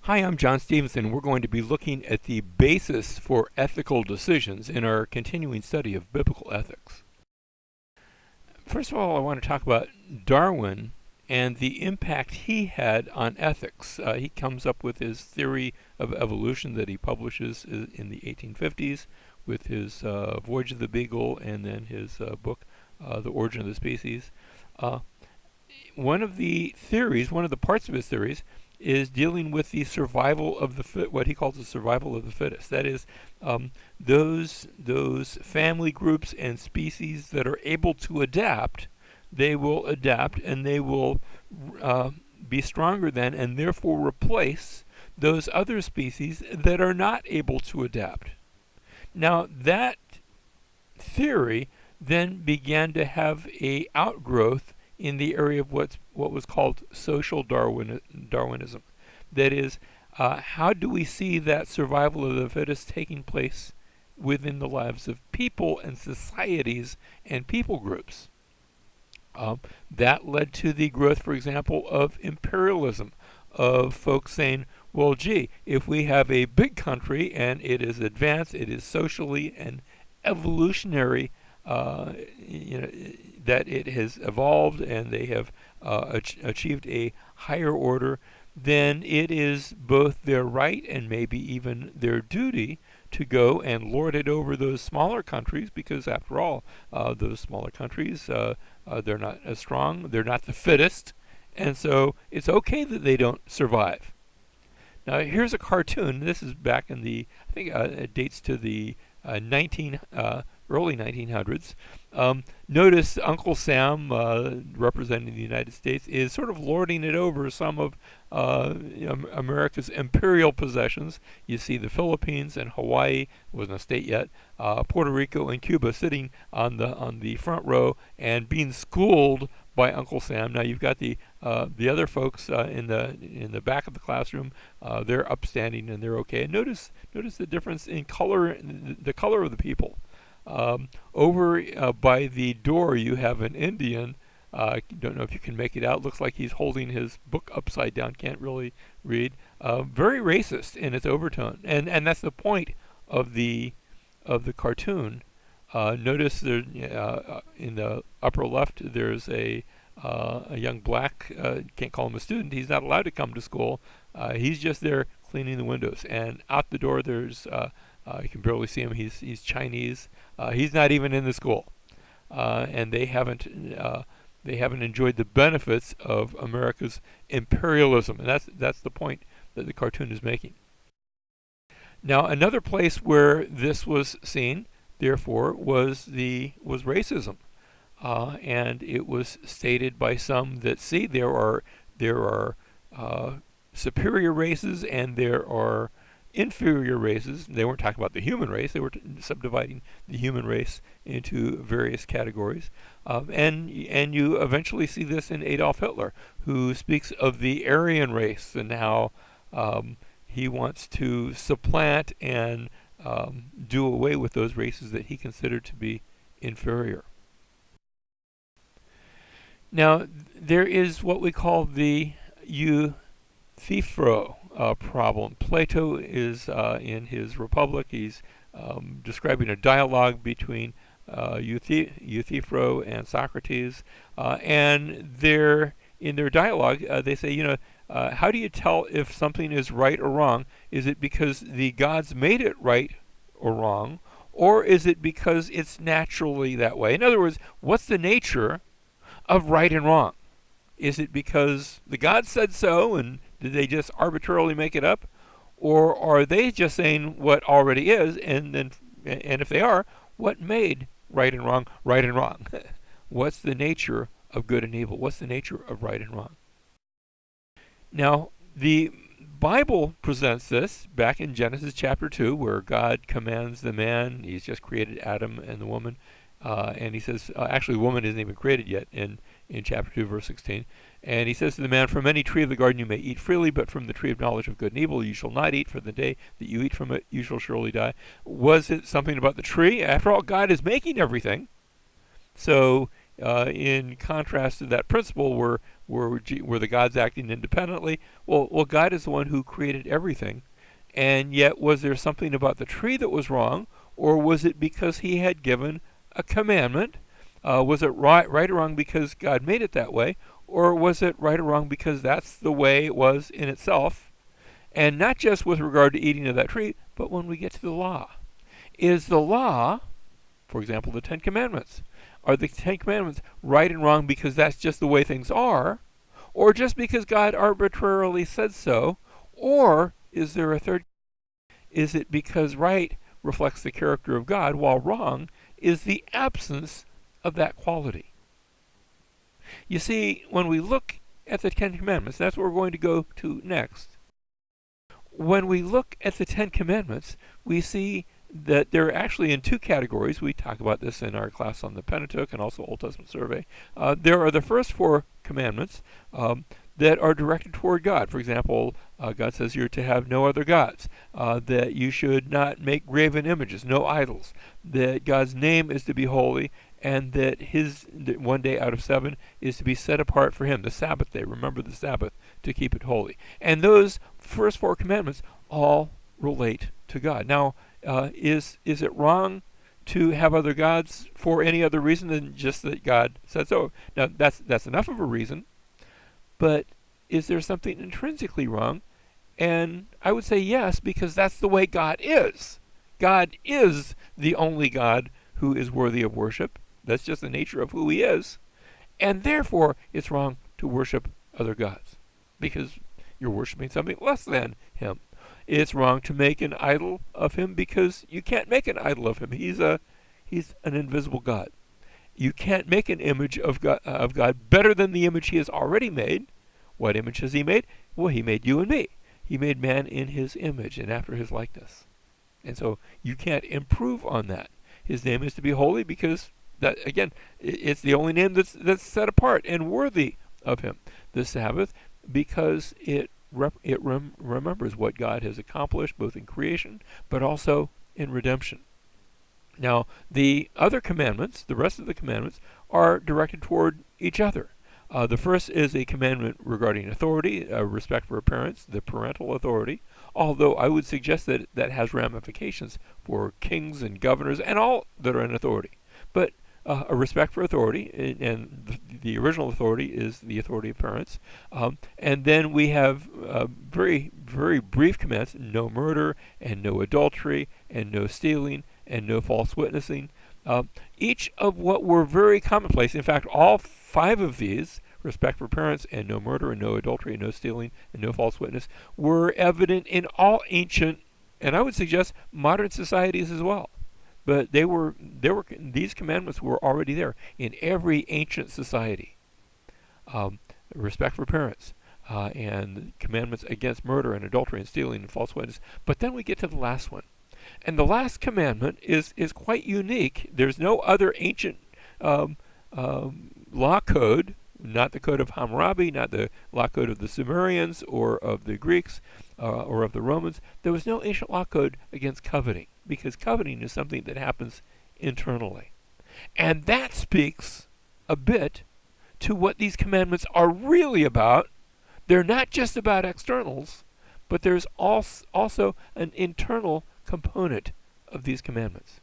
Hi, I'm John Stevenson. We're going to be looking at the basis for ethical decisions in our continuing study of biblical ethics. First of all, I want to talk about Darwin and the impact he had on ethics. He comes up with his theory of evolution that he publishes in the 1850s with his Voyage of the Beagle and then his book, The Origin of the Species. One of the parts of his theories is dealing with the survival of what he calls the survival of the fittest. That is, those family groups and species that are able to adapt, they will adapt and they will be stronger than and therefore replace those other species that are not able to adapt. Now that theory then began to have a outgrowth in the area of what was called social Darwinism. That is, how do we see that survival of the fittest taking place within the lives of people and societies and people groups? That led to the growth, for example, of imperialism, of folks saying, well, gee, if we have a big country and it is advanced, it is socially and evolutionary, that it has evolved and they have achieved a higher order, then it is both their right and maybe even their duty to go and lord it over those smaller countries, because after all, those smaller countries, they're not as strong, they're not the fittest, and so it's okay that they don't survive. Now here's a cartoon. This is back in the, I think it dates to the early 1900s. Notice Uncle Sam, representing the United States, is sort of lording it over some of America's imperial possessions. You see the Philippines and Hawaii, wasn't a state yet, Puerto Rico and Cuba sitting on the front row and being schooled by Uncle Sam. Now you've got the other folks in the back of the classroom. They're upstanding and they're okay. And notice the difference in color, the color of the people. Over by the door, you have an Indian. Don't know if you can make it out. Looks like he's holding his book upside down. Can't really read. Very racist in its overtone, and that's the point of the cartoon. Notice there in the upper left, there's a young black. Can't call him a student. He's not allowed to come to school. He's just there cleaning the windows. And out the door, there's you can barely see him. He's Chinese. He's not even in the school, and they haven't enjoyed the benefits of America's imperialism, and that's the point that the cartoon is making. Now, another place where this was seen, therefore, was racism, and it was stated by some that there are superior races and there are inferior races. They weren't talking about the human race. They were subdividing the human race into various categories. And you eventually see this in Adolf Hitler, who speaks of the Aryan race and how he wants to supplant and do away with those races that he considered to be inferior. Now, there is what we call the Euthyphro problem. Plato is in his Republic. He's describing a dialogue between Euthyphro and Socrates, and in their dialogue they say, how do you tell if something is right or wrong? Is it because the gods made it right or wrong, or is it because it's naturally that way? In other words, what's the nature of right and wrong? Is it because the gods said so, and did they just arbitrarily make it up? Or are they just saying what already is, and if they are, what made right and wrong right and wrong? What's the nature of good and evil? What's the nature of right and wrong? Now, the Bible presents this back in Genesis chapter 2, where God commands the man. He's just created Adam and the woman. And he says, actually, the woman isn't even created yet in chapter 2, verse 16. And he says to the man, from any tree of the garden you may eat freely, but from the tree of knowledge of good and evil you shall not eat, for the day that you eat from it you shall surely die. Was it something about the tree? After all, God is making everything. So in contrast to that principle where the God's acting independently. Well, God is the one who created everything. And yet, was there something about the tree that was wrong, or was it because he had given a commandment? Was it right or wrong because God made it that way, or was it right or wrong because that's the way it was in itself? And not just with regard to eating of that tree, but when we get to the law. Is the law, for example, the Ten Commandments, are the Ten Commandments right and wrong because that's just the way things are, or just because God arbitrarily said so, or is there a third? Is it because right reflects the character of God, while wrong is the absence of that quality? You see, when we look at the Ten Commandments, that's what we're going to go to next. When we look at the Ten Commandments, we see that they're actually in two categories. We talk about this in our class on the Pentateuch and also Old Testament Survey. There are the first four commandments that are directed toward God. For example, God says you're to have no other gods, that you should not make graven images, no idols, that God's name is to be holy, and that that one day out of 7 is to be set apart for him, the Sabbath day. Remember the Sabbath to keep it holy. And those first four commandments all relate to God. Now, is it wrong to have other gods for any other reason than just that God said so? Now, that's enough of a reason, but is there something intrinsically wrong? And I would say yes, because that's the way God is. God is the only God who is worthy of worship. That's just the nature of who he is. And therefore, it's wrong to worship other gods, because you're worshiping something less than him. It's wrong to make an idol of him, because you can't make an idol of him. He's an invisible God. You can't make an image of God better than the image he has already made. What image has he made? Well, he made you and me. He made man in his image and after his likeness. And so you can't improve on that. His name is to be holy because that, again, it's the only name that's set apart and worthy of him. The Sabbath, because it remembers what God has accomplished both in creation but also in redemption. Now, the other commandments, the rest of the commandments, are directed toward each other. The first is a commandment regarding authority, respect for parents, the parental authority, although I would suggest that that has ramifications for kings and governors and all that are in authority. But a respect for authority, and the original authority is the authority of parents. And then we have very, very brief commands: no murder, and no adultery, and no stealing, and no false witnessing. Each of what were very commonplace. In fact, all 5 of these, respect for parents, and no murder, and no adultery, and no stealing, and no false witness, were evident in all ancient, and I would suggest modern societies as well. But these commandments were already there in every ancient society. Respect for parents, and commandments against murder and adultery and stealing and false witness. But then we get to the last one. And the last commandment is quite unique. There's no other ancient law code, not the code of Hammurabi, not the law code of the Sumerians or of the Greeks or of the Romans. There was no ancient law code against coveting, because coveting is something that happens internally. And that speaks a bit to what these commandments are really about. They're not just about externals, but there's also an internal component of these commandments.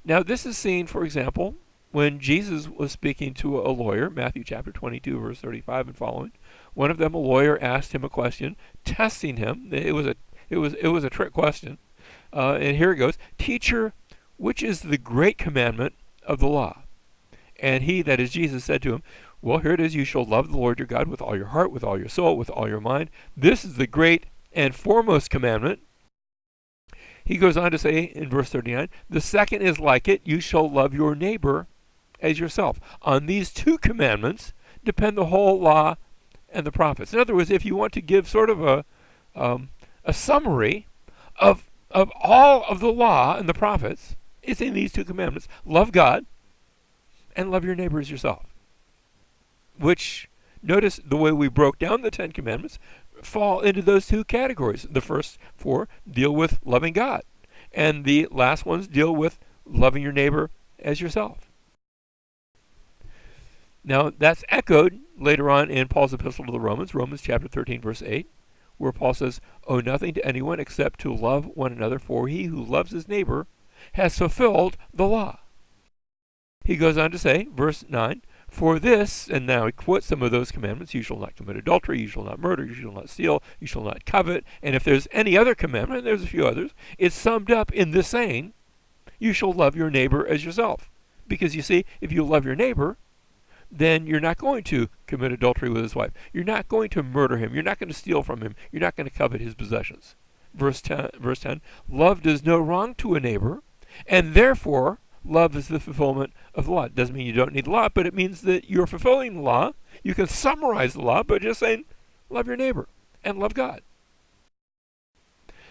Now, this is seen, for example, when Jesus was speaking to a lawyer, Matthew chapter 22, verse 35 and following. One of them, a lawyer, asked him a question, testing him. It was a trick question. And here it goes: "Teacher, which is the great commandment of the law?" And he, that is Jesus, said to him, "Well, here it is: you shall love the Lord your God with all your heart, with all your soul, with all your mind. This is the great and foremost commandment." He goes on to say in verse 39, "The second is like it: you shall love your neighbor as yourself. On these 2 commandments depend the whole law and the prophets." In other words, if you want to give sort of a summary of all of the law and the prophets, it's in these 2 commandments: love God and love your neighbor as yourself. Which, notice the way we broke down the 10 commandments, fall into those 2 categories. The first 4 deal with loving God, and the last ones deal with loving your neighbor as yourself. Now, that's echoed later on in Paul's epistle to the Romans, Romans chapter 13, verse 8, where Paul says, "Owe nothing to anyone except to love one another, for he who loves his neighbor has fulfilled the law." He goes on to say, verse 9, "For this," and now he quotes some of those commandments: "You shall not commit adultery, you shall not murder, you shall not steal, you shall not covet." And if there's any other commandment, and there's a few others, it's summed up in this saying, "You shall love your neighbor as yourself." Because you see, if you love your neighbor, then you're not going to commit adultery with his wife. You're not going to murder him. You're not going to steal from him. You're not going to covet his possessions. Verse 10, "Love does no wrong to a neighbor, and therefore love is the fulfillment of the law." It doesn't mean you don't need the law, but it means that you're fulfilling the law. You can summarize the law by just saying, love your neighbor and love God.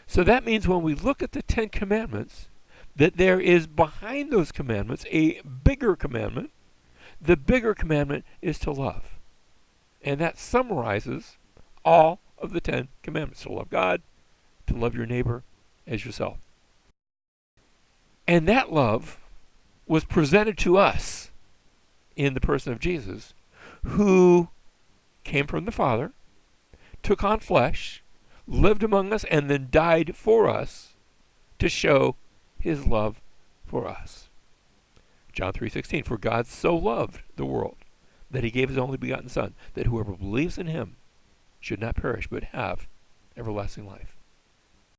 So that means when we look at the 10 commandments, that there is behind those commandments a bigger commandment. The bigger commandment is to love. And that summarizes all of the 10 commandments: to love God, to love your neighbor as yourself. And that love was presented to us in the person of Jesus, who came from the Father, took on flesh, lived among us, and then died for us to show his love for us. John 3:16, "For God so loved the world that he gave his only begotten Son, that whoever believes in him should not perish but have everlasting life."